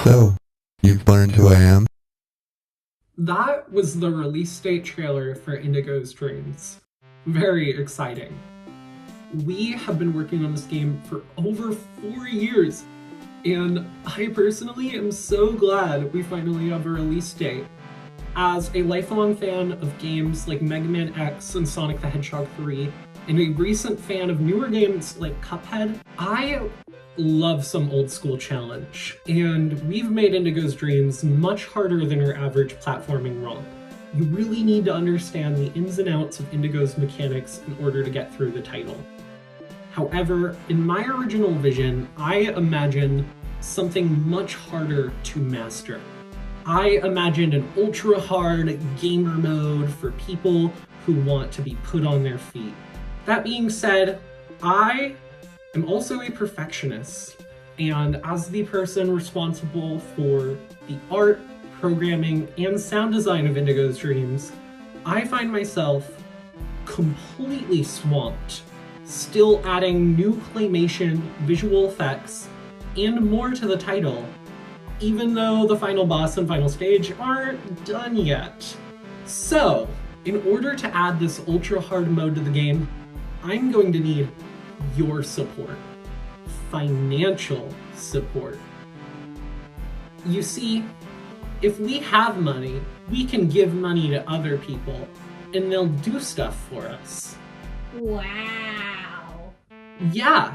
So, you've learned who I am? That was the release date trailer for Indigo's Dreams. Very exciting. We have been working on this game for over 4 years, and I personally am so glad we finally have a release date. As a lifelong fan of games like Mega Man X and Sonic the Hedgehog 3, and a recent fan of newer games like Cuphead, I love some old school challenge, and we've made Indigo's Dreams much harder than your average platforming romp. You really need to understand the ins and outs of Indigo's mechanics in order to get through the title. However, in my original vision, I imagined something much harder to master. I imagined an ultra-hard gamer mode for people who want to be put on their feet. That being said, I am also a perfectionist, and as the person responsible for the art, programming, and sound design of Indigo's Dreams, I find myself completely swamped, still adding new claymation, visual effects, and more to the title, even though the final boss and final stage aren't done yet. So, in order to add this ultra-hard mode to the game, I'm going to need your support. Financial support. You see, if we have money, we can give money to other people, and they'll do stuff for us. Wow. Yeah.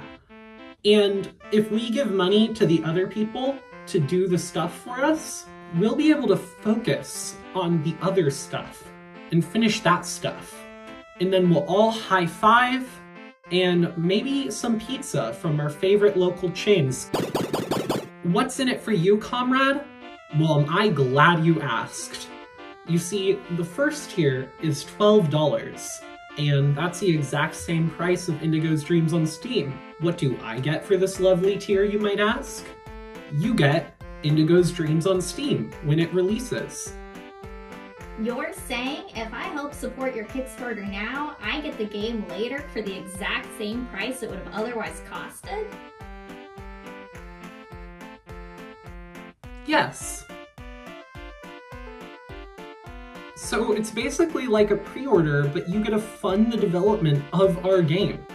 And if we give money to the other people to do the stuff for us, we'll be able to focus on the other stuff and finish that stuff. And then we'll all high-five and maybe some pizza from our favorite local chains. What's in it for you, comrade? Well, am I glad you asked. You see, the first tier is $12, and that's the exact same price of Indigo's Dreams on Steam. What do I get for this lovely tier, you might ask? You get Indigo's Dreams on Steam when it releases. You're saying if I help support your Kickstarter now, I get the game later for the exact same price it would have otherwise costed? Yes. So it's basically like a pre-order, but you get to fund the development of our game.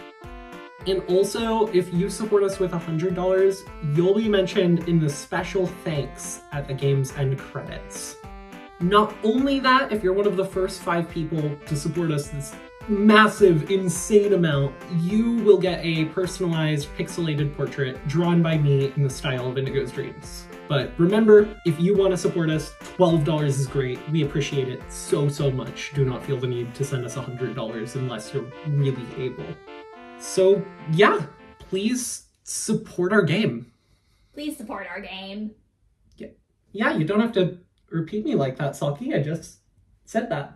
And also, if you support us with $100, you'll be mentioned in the special thanks at the game's end credits. Not only that, if you're one of the first 5 people to support us this massive, insane amount, you will get a personalized, pixelated portrait drawn by me in the style of Indigo's Dreams. But remember, if you want to support us, $12 is great. We appreciate it so, so much. Do not feel the need to send us $100 unless you're really able. So yeah, please support our game. Please support our game. Yeah, you don't have to repeat me like that, Saki. I just said that.